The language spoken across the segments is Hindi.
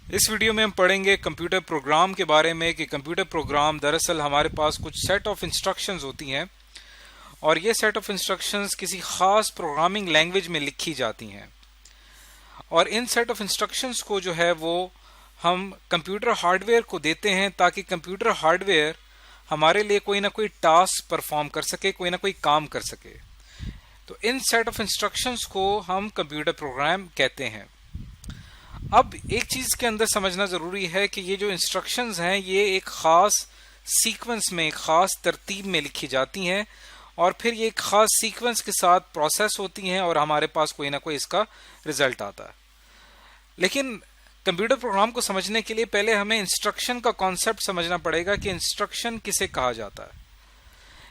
इस वीडियो में हम पढ़ेंगे कंप्यूटर प्रोग्राम के बारे में कि कंप्यूटर प्रोग्राम दरअसल हमारे पास कुछ सेट ऑफ इंस्ट्रक्शंस होती हैं और ये सेट ऑफ इंस्ट्रक्शंस किसी खास प्रोग्रामिंग लैंग्वेज में लिखी जाती हैं और इन सेट ऑफ इंस्ट्रक्शंस को जो है वो हम कंप्यूटर हार्डवेयर को देते हैं ताकि कंप्यूटर हार्डवेयर हमारे लिए कोई ना कोई टास्क परफॉर्म कर सके, कोई ना कोई काम कर सके। तो इन सेट ऑफ इंस्ट्रक्शंस को हम कंप्यूटर प्रोग्राम कहते हैं। अब एक चीज के अंदर समझना जरूरी है कि ये जो इंस्ट्रक्शंस हैं ये एक खास सीक्वेंस में, एक खास तरतीब में लिखी जाती हैं और फिर ये एक खास सीक्वेंस के साथ प्रोसेस होती हैं और हमारे पास कोई ना कोई इसका रिजल्ट आता है। लेकिन कंप्यूटर प्रोग्राम को समझने के लिए पहले हमें इंस्ट्रक्शन का कॉन्सेप्ट समझना पड़ेगा कि इंस्ट्रक्शन किसे कहा जाता है।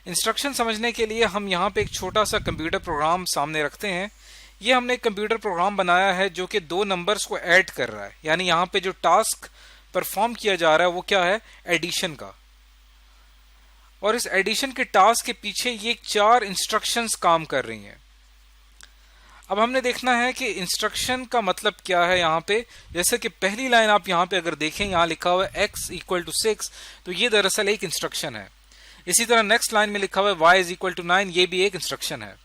इंस्ट्रक्शन समझने के लिए हम यहाँ पे एक छोटा सा कंप्यूटर प्रोग्राम सामने रखते हैं। ये हमने एक कंप्यूटर प्रोग्राम बनाया है जो कि दो नंबर्स को ऐड कर रहा है, यानी यहाँ पे जो टास्क परफॉर्म किया जा रहा है वो क्या है, एडिशन का। और इस एडिशन के टास्क के पीछे ये 4 इंस्ट्रक्शंस काम कर रही हैं। अब हमने देखना है कि इंस्ट्रक्शन का मतलब क्या है। यहाँ पे जैसे कि पहली लाइन आप यहाँ पे अगर देखें, यहाँ लिखा हुआ है x = 6, तो ये दरअसल एक इंस्ट्रक्शन है। इसी तरह नेक्स्ट लाइन में लिखा हुआ है y = 9, ये भी एक इंस्ट्रक्शन है।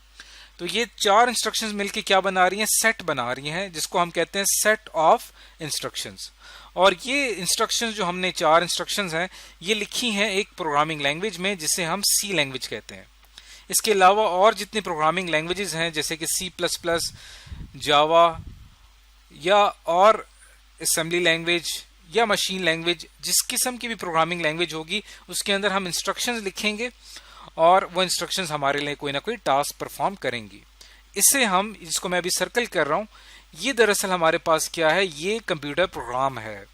तो ये 4 इंस्ट्रक्शंस मिलके क्या बना रही हैं, सेट बना रही हैं, जिसको हम कहते हैं सेट ऑफ इंस्ट्रक्शंस। और ये इंस्ट्रक्शंस जो हमने 4 इंस्ट्रक्शंस हैं ये लिखी हैं एक प्रोग्रामिंग लैंग्वेज में जिसे हम सी लैंग्वेज कहते हैं। इसके अलावा और जितनी प्रोग्रामिंग लैंग्वेजेस हैं जैसे कि C++, जावा या और असेंबली लैंग्वेज या मशीन लैंग्वेज, जिस किस्म की भी प्रोग्रामिंग लैंग्वेज होगी उसके अंदर हम इंस्ट्रक्शंस लिखेंगे और वो इंस्ट्रक्शंस हमारे लिए कोई ना कोई टास्क परफॉर्म करेंगी। इससे हम, जिसको मैं अभी सर्कल कर रहा हूं, ये दरअसल हमारे पास क्या है, ये कंप्यूटर प्रोग्राम है।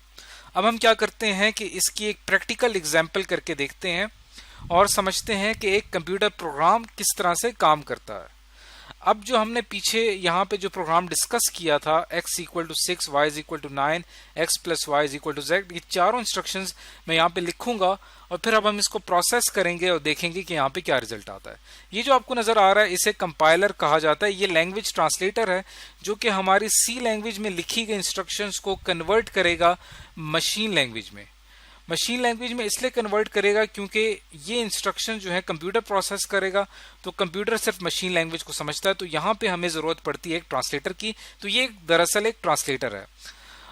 अब हम क्या करते हैं कि इसकी एक प्रैक्टिकल एग्जांपल करके देखते हैं और समझते हैं कि एक कंप्यूटर प्रोग्राम किस तरह से काम करता है। अब जो हमने पीछे यहाँ पे जो प्रोग्राम डिस्कस किया था, x = 6, y = 9, x + y = z, ये चारों इंस्ट्रक्शंस मैं यहाँ पे लिखूंगा और फिर अब हम इसको प्रोसेस करेंगे और देखेंगे कि यहाँ पे क्या रिजल्ट आता है। ये जो आपको नजर आ रहा है इसे कंपाइलर कहा जाता है। ये लैंग्वेज ट्रांसलेटर है जो कि हमारी सी लैंग्वेज में लिखी गई इंस्ट्रक्शंस को कन्वर्ट करेगा मशीन लैंग्वेज में। मशीन लैंग्वेज में इसलिए कन्वर्ट करेगा क्योंकि ये इंस्ट्रक्शन जो है कंप्यूटर प्रोसेस करेगा, तो कंप्यूटर सिर्फ मशीन लैंग्वेज को समझता है, तो यहाँ पे हमें जरूरत पड़ती है एक ट्रांसलेटर की। तो ये दरअसल एक ट्रांसलेटर है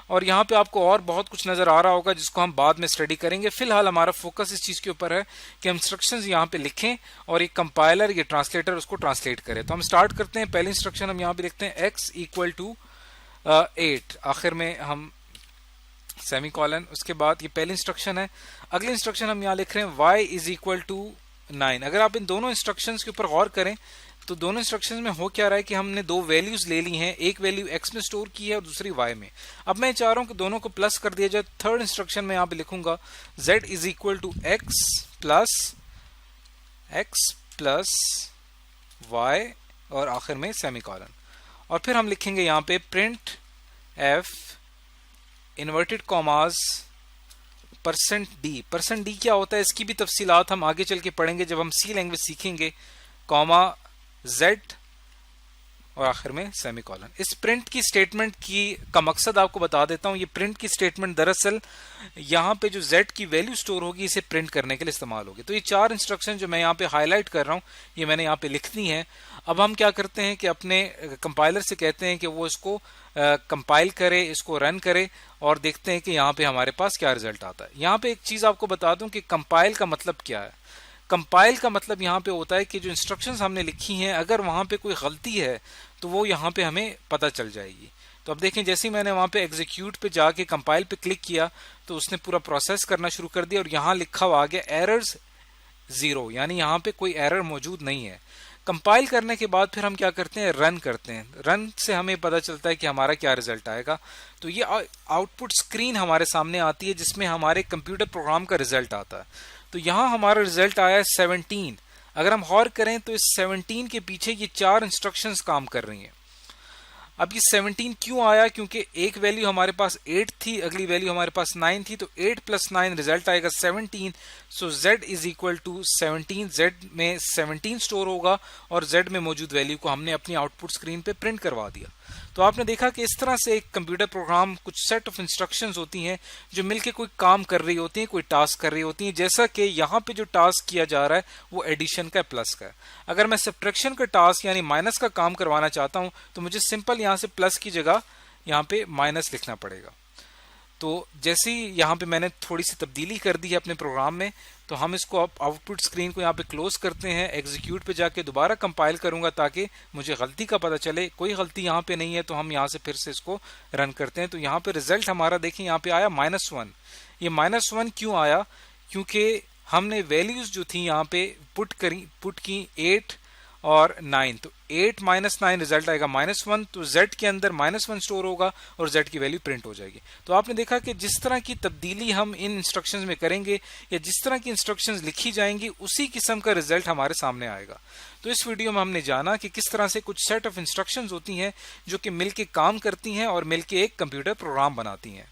और यहाँ पे आपको और बहुत कुछ नजर आ रहा होगा जिसको हम बाद में स्टडी करेंगे। फिलहाल हमारा फोकस इस चीज के ऊपर है कि हम इंस्ट्रक्शंस यहाँ पे लिखें और एक कंपाइलर, ये ट्रांसलेटर, उसको ट्रांसलेट करे। तो हम स्टार्ट करते हैं। पहली इंस्ट्रक्शन हम यहाँ पे लिखते हैं x = 8, आखिर में हम सेमीकोलन, उसके बाद ये पहली इंस्ट्रक्शन है। अगली इंस्ट्रक्शन हम यहाँ लिख रहे हैं y = 9। अगर आप इन दोनों इंस्ट्रक्शंस के ऊपर गौर करें तो दोनों इंस्ट्रक्शंस में हो क्या रहा है कि हमने 2 वैल्यूज ले ली हैं, एक वैल्यू x में स्टोर की है और दूसरी y में। अब मैं चाह रहा हूं कि दोनों को प्लस कर दिया जाए। थर्ड इंस्ट्रक्शन में यहाँ पे लिखूंगा z = x + y और आखिर में सेमीकोलन। और फिर हम लिखेंगे यहाँ पे print f inverted commas %d। %d क्या होता है इसकी भी तफसीलात हम आगे चल के पढ़ेंगे जब हम सी लैंग्वेज सीखेंगे, कॉमा z और आखिर में सेमीकोलन। इस प्रिंट की स्टेटमेंट का मकसद आपको बता देता हूं। ये प्रिंट की स्टेटमेंट दरअसल यहाँ पे जो z की वैल्यू स्टोर होगी इसे प्रिंट करने के लिए इस्तेमाल होगी। तो ये 4 इंस्ट्रक्शन जो मैं यहाँ पे हाईलाइट कर रहा हूँ ये मैंने यहाँ पे लिखनी है। अब हम क्या करते हैं कि अपने कंपाइलर से कहते हैं कि वो इसको कंपाइल करे, इसको रन करे और देखते हैं कि यहाँ पे हमारे पास क्या रिजल्ट आता है। यहाँ पे एक चीज आपको बता दूं कि कंपाइल का मतलब क्या है। कंपाइल का मतलब यहाँ पे होता है कि जो इंस्ट्रक्शंस हमने लिखी हैं अगर वहां पे कोई गलती है तो वो यहाँ पे हमें पता चल जाएगी। तो अब देखें, जैसे ही मैंने वहां पे एग्जीक्यूट पे जाके कंपाइल पे क्लिक किया तो उसने पूरा प्रोसेस करना शुरू कर दिया और यहाँ लिखा हुआ आ गया एरर्स 0, यानी यहाँ पे कोई एरर मौजूद नहीं है। कंपाइल करने के बाद फिर हम क्या करते हैं, रन करते हैं। रन से हमें पता चलता है कि हमारा क्या रिजल्ट आएगा। तो ये आउटपुट स्क्रीन हमारे सामने आती है जिसमें हमारे कंप्यूटर प्रोग्राम का रिजल्ट आता है। तो यहाँ हमारा रिजल्ट आया है 17। अगर हम गौर करें तो इस 17 के पीछे ये 4 इंस्ट्रक्शंस काम कर रही हैं। अब ये 17 क्यों आया, क्योंकि एक वैल्यू हमारे पास 8 थी, अगली वैल्यू हमारे पास 9 थी, तो 8 + 9 रिजल्ट आएगा 17। सो z = 17, z में 17 स्टोर होगा और z में मौजूद वैल्यू को हमने अपनी आउटपुट स्क्रीन पे प्रिंट करवा दिया। तो आपने देखा कि इस तरह से एक कंप्यूटर प्रोग्राम कुछ सेट ऑफ इंस्ट्रक्शंस होती हैं जो मिलके कोई काम कर रही होती हैं, कोई टास्क कर रही होती हैं। जैसा कि यहाँ पे जो टास्क किया जा रहा है वो एडिशन का, प्लस का है। अगर मैं सब्ट्रैक्शन का टास्क यानी माइनस का काम करवाना चाहता हूँ तो मुझे सिंपल यहाँ से प्लस की जगह यहाँ पे माइनस लिखना पड़ेगा। तो जैसे ही यहाँ पे मैंने थोड़ी सी तब्दीली कर दी है अपने प्रोग्राम में, तो हम इसको आउटपुट स्क्रीन को यहाँ पे क्लोज करते हैं। एग्जीक्यूट पे जाके दोबारा कंपाइल करूंगा ताकि मुझे गलती का पता चले। कोई गलती यहाँ पे नहीं है तो हम यहाँ से फिर से इसको रन करते हैं। तो यहाँ पे रिजल्ट हमारा देखें, यहाँ पे आया -1। ये -1 क्यों आया? क्योंकि हमने वैल्यूज जो थी यहाँ पे पुट की 8 और 9। तो 8 - 9 रिजल्ट आएगा -1। तो z के अंदर -1 स्टोर होगा और z की वैल्यू प्रिंट हो जाएगी। तो आपने देखा कि जिस तरह की तब्दीली हम इन इंस्ट्रक्शंस में करेंगे या जिस तरह की इंस्ट्रक्शंस लिखी जाएंगी उसी किस्म का रिजल्ट हमारे सामने आएगा। तो इस वीडियो में हमने जाना कि किस तरह से कुछ सेट ऑफ इंस्ट्रक्शंस होती हैं जो कि मिलके काम करती हैं और मिलके एक कंप्यूटर प्रोग्राम बनाती हैं।